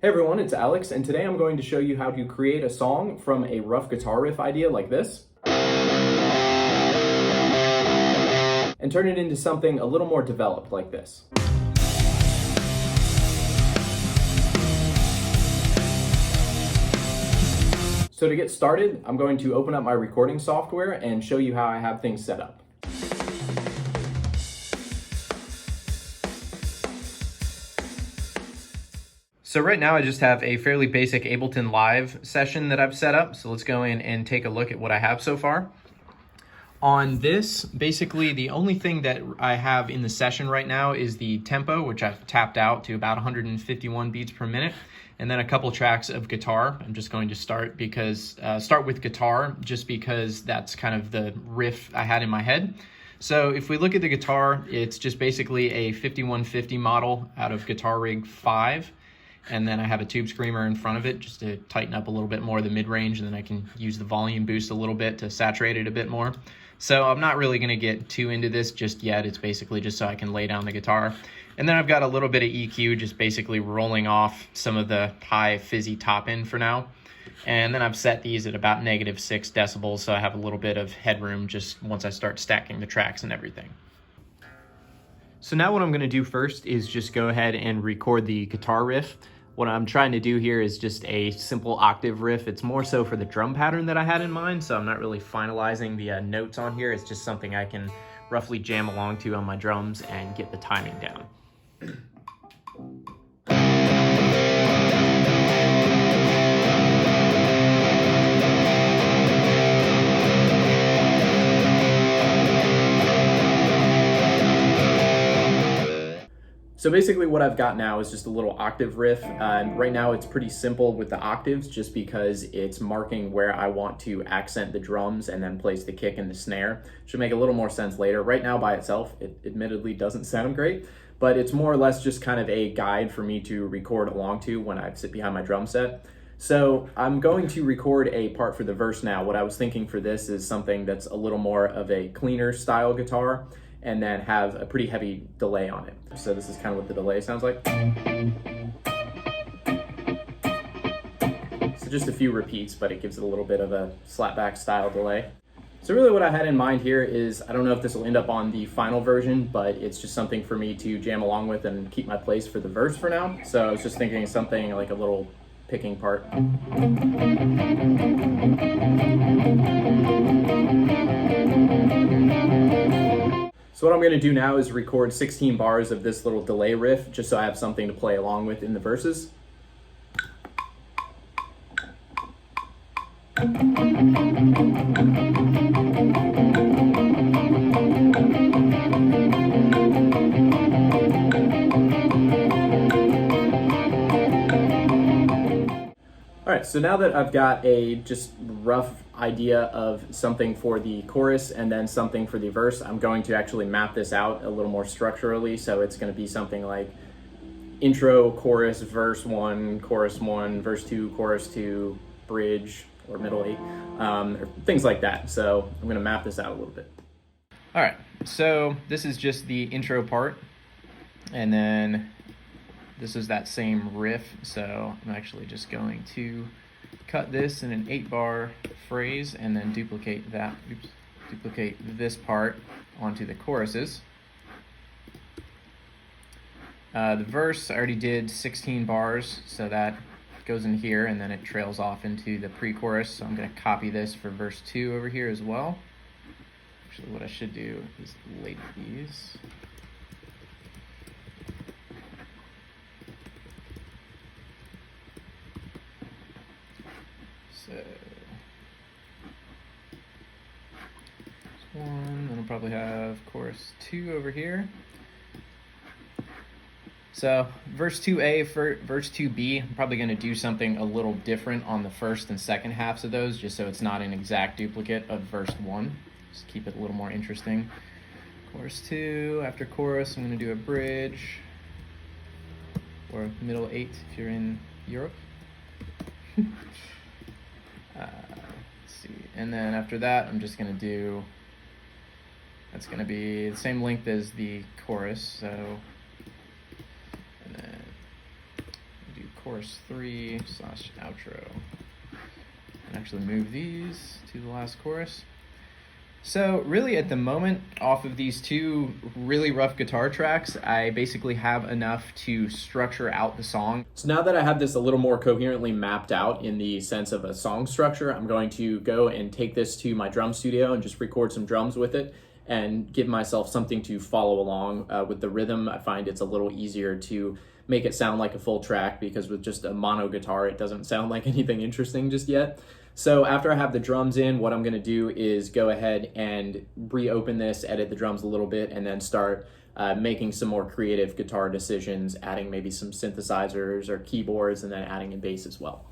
Hey everyone, it's Alex, and today I'm going to show you how to create a song from a rough guitar riff idea like this, and turn it into something a little more developed like this. So to get started, I'm going to open up my recording software and show you how I have things set up. So right now I just have a fairly basic Ableton Live session that I've set up. So let's go in and take a look at what I have so far. On this, basically the only thing that I have in the session right now is the tempo, which I've tapped out to about 151 beats per minute, and then a couple tracks of guitar. I'm just going to start with guitar, just because that's kind of the riff I had in my head. So if we look at the guitar, it's just basically a 5150 model out of Guitar Rig 5. And then I have a tube screamer in front of it just to tighten up a little bit more of the mid-range, and then I can use the volume boost a little bit to saturate it a bit more. So I'm not really gonna get too into this just yet. It's basically just so I can lay down the guitar. And then I've got a little bit of EQ, just basically rolling off some of the high fizzy top end for now. And then I've set these at about -6 decibels, so I have a little bit of headroom just once I start stacking the tracks and everything. So now what I'm gonna do first is just go ahead and record the guitar riff. What I'm trying to do here is just a simple octave riff. It's more so for the drum pattern that I had in mind, so I'm not really finalizing the notes on here. It's just something I can roughly jam along to on my drums and get the timing down. So basically what I've got now is just a little octave riff, and right now it's pretty simple with the octaves just because it's marking where I want to accent the drums and then place the kick and the snare. Should make a little more sense later. Right now by itself, it admittedly doesn't sound great, but it's more or less just kind of a guide for me to record along to when I sit behind my drum set. So I'm going to record a part for the verse now. What I was thinking for this is something that's a little more of a cleaner style guitar, and then have a pretty heavy delay on it. So this is kind of what the delay sounds like. So just a few repeats, but it gives it a little bit of a slapback style delay. So really what I had in mind here is, I don't know if this will end up on the final version, but it's just something for me to jam along with and keep my place for the verse for now. So I was just thinking something like a little picking part. So what I'm gonna do now is record 16 bars of this little delay riff, just so I have something to play along with in the verses. All right, so now that I've got a just rough idea of something for the chorus and then something for the verse, I'm going to actually map this out a little more structurally. So it's going to be something like intro, chorus, verse 1, chorus 1, verse 2, chorus 2, bridge, or middle 8, or things like that. So I'm going to map this out a little bit. All right, so this is just the intro part, and then this is that same riff, so I'm actually just going to cut this in an 8-bar phrase and then duplicate this part onto the choruses. The verse, I already did 16 bars, so that goes in here and then it trails off into the pre-chorus, so I'm going to copy this for verse 2 over here as well. Actually, what I should do is label these. So, one, then I'll probably have chorus 2 over here. So verse 2A for verse 2B, I'm probably going to do something a little different on the first and second halves of those, just so it's not an exact duplicate of verse 1. Just keep it a little more interesting. Chorus 2, after chorus, I'm going to do a bridge, or middle 8 if you're in Europe. Let's see, and then after that, I'm just going to do, that's going to be the same length as the chorus, so, and then do chorus 3 slash outro. And actually move these to the last chorus. So really at the moment, off of these two really rough guitar tracks, I basically have enough to structure out the song. So now that I have this a little more coherently mapped out in the sense of a song structure, I'm going to go and take this to my drum studio and just record some drums with it and give myself something to follow along with the rhythm. I find it's a little easier to make it sound like a full track because with just a mono guitar, it doesn't sound like anything interesting just yet. So after I have the drums in, what I'm gonna do is go ahead and reopen this, edit the drums a little bit, and then start making some more creative guitar decisions, adding maybe some synthesizers or keyboards, and then adding in bass as well.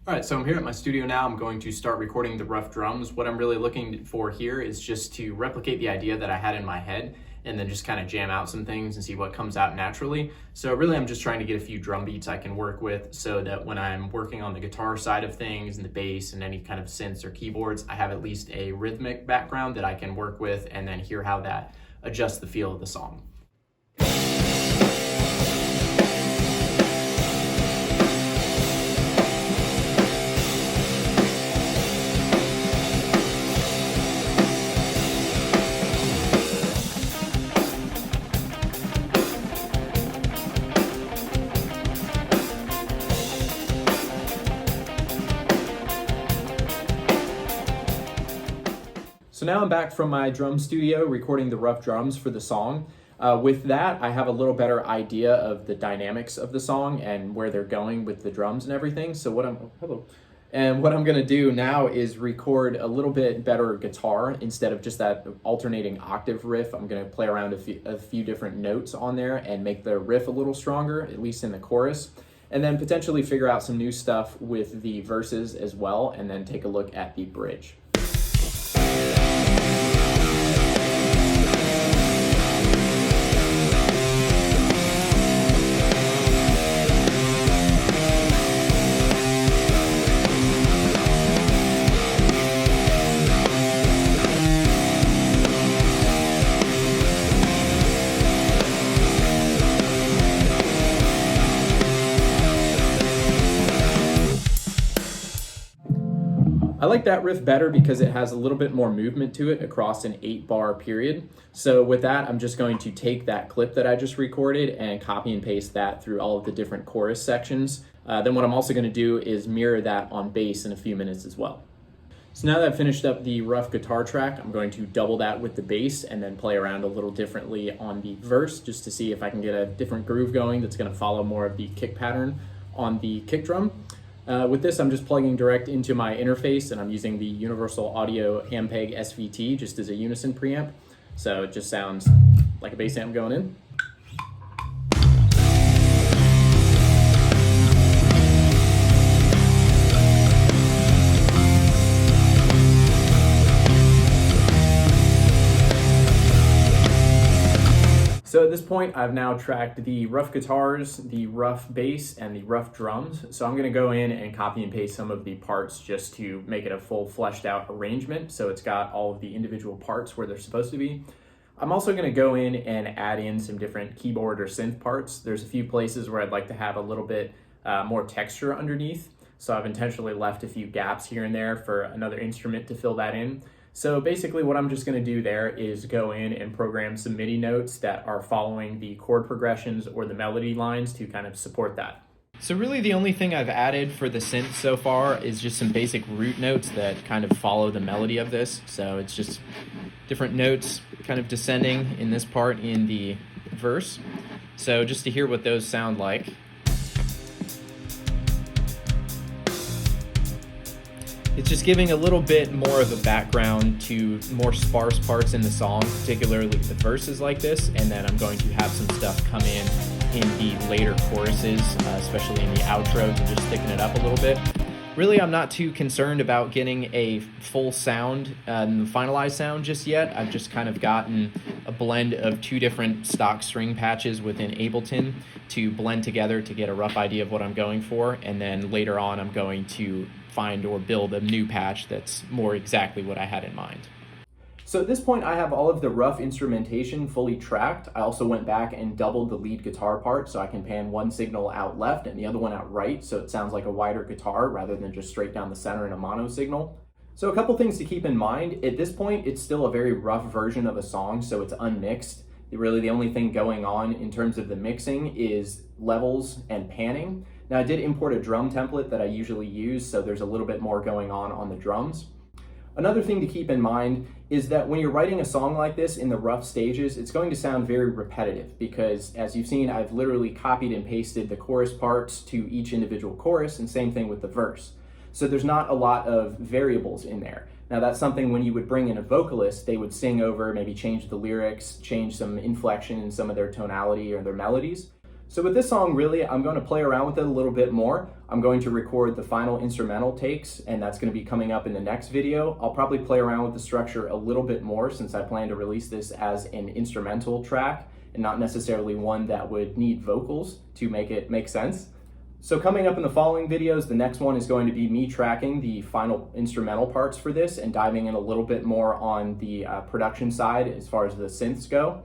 All right, so I'm here at my studio now. I'm going to start recording the rough drums. What I'm really looking for here is just to replicate the idea that I had in my head and then just kind of jam out some things and see what comes out naturally. So really I'm just trying to get a few drum beats I can work with so that when I'm working on the guitar side of things and the bass and any kind of synths or keyboards, I have at least a rhythmic background that I can work with and then hear how that adjusts the feel of the song. So now I'm back from my drum studio recording the rough drums for the song. With that, I have a little better idea of the dynamics of the song and where they're going with the drums and everything. So what I'm gonna do now is record a little bit better guitar instead of just that alternating octave riff. I'm gonna play around a few different notes on there and make the riff a little stronger, at least in the chorus. And then potentially figure out some new stuff with the verses as well, and then take a look at the bridge. I like that riff better because it has a little bit more movement to it across an 8-bar period. So with that, I'm just going to take that clip that I just recorded and copy and paste that through all of the different chorus sections. Then what I'm also going to do is mirror that on bass in a few minutes as well. So now that I've finished up the rough guitar track, I'm going to double that with the bass and then play around a little differently on the verse just to see if I can get a different groove going that's going to follow more of the kick pattern on the kick drum. With this, I'm just plugging direct into my interface and I'm using the Universal Audio Ampeg SVT just as a unison preamp. So it just sounds like a bass amp going in. So at this point, I've now tracked the rough guitars, the rough bass, and the rough drums. So I'm gonna go in and copy and paste some of the parts just to make it a full fleshed out arrangement. So it's got all of the individual parts where they're supposed to be. I'm also gonna go in and add in some different keyboard or synth parts. There's a few places where I'd like to have a little bit more texture underneath. So I've intentionally left a few gaps here and there for another instrument to fill that in. So basically what I'm just gonna do there is go in and program some MIDI notes that are following the chord progressions or the melody lines to kind of support that. So really the only thing I've added for the synth so far is just some basic root notes that kind of follow the melody of this. So it's just different notes kind of descending in this part in the verse. So just to hear what those sound like. It's just giving a little bit more of a background to more sparse parts in the song, particularly the verses like this, and then I'm going to have some stuff come in the later choruses, especially in the outro, to just thicken it up a little bit. Really, I'm not too concerned about getting a full sound, the finalized sound just yet. I've just kind of gotten a blend of two different stock string patches within Ableton to blend together to get a rough idea of what I'm going for, and then later on I'm going to find or build a new patch that's more exactly what I had in mind. So at this point, I have all of the rough instrumentation fully tracked. I also went back and doubled the lead guitar part so I can pan one signal out left and the other one out right, so it sounds like a wider guitar rather than just straight down the center in a mono signal. So a couple things to keep in mind. At this point, it's still a very rough version of a song, so it's unmixed. Really, the only thing going on in terms of the mixing is levels and panning. Now, I did import a drum template that I usually use, so there's a little bit more going on the drums. Another thing to keep in mind is that when you're writing a song like this in the rough stages, it's going to sound very repetitive because, as you've seen, I've literally copied and pasted the chorus parts to each individual chorus, and same thing with the verse. So there's not a lot of variables in there. Now, that's something when you would bring in a vocalist, they would sing over, maybe change the lyrics, change some inflection in some of their tonality or their melodies. So with this song, really, I'm going to play around with it a little bit more. I'm going to record the final instrumental takes, and that's going to be coming up in the next video. I'll probably play around with the structure a little bit more since I plan to release this as an instrumental track and not necessarily one that would need vocals to make it make sense. So coming up in the following videos, the next one is going to be me tracking the final instrumental parts for this and diving in a little bit more on the production side as far as the synths go.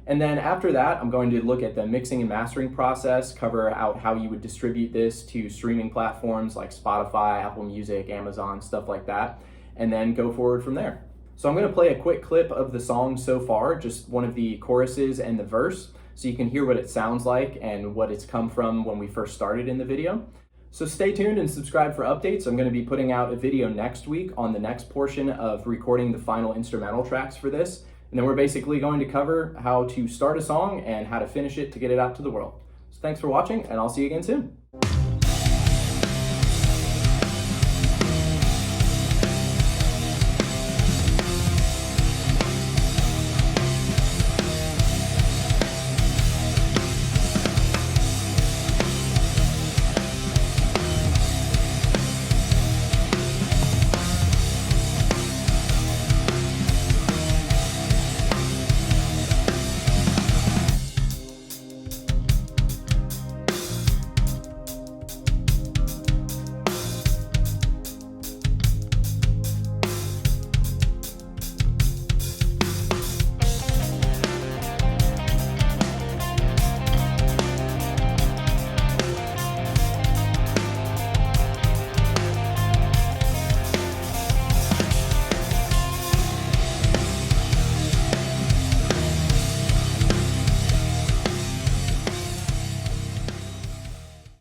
And then after that, I'm going to look at the mixing and mastering process, cover out how you would distribute this to streaming platforms like Spotify, Apple Music, Amazon, stuff like that, and then go forward from there. So I'm going to play a quick clip of the song so far, just one of the choruses and the verse, so you can hear what it sounds like and what it's come from when we first started in the video. So stay tuned and subscribe for updates. I'm going to be putting out a video next week on the next portion of recording the final instrumental tracks for this. And then we're basically going to cover how to start a song and how to finish it to get it out to the world. So thanks for watching, and I'll see you again soon.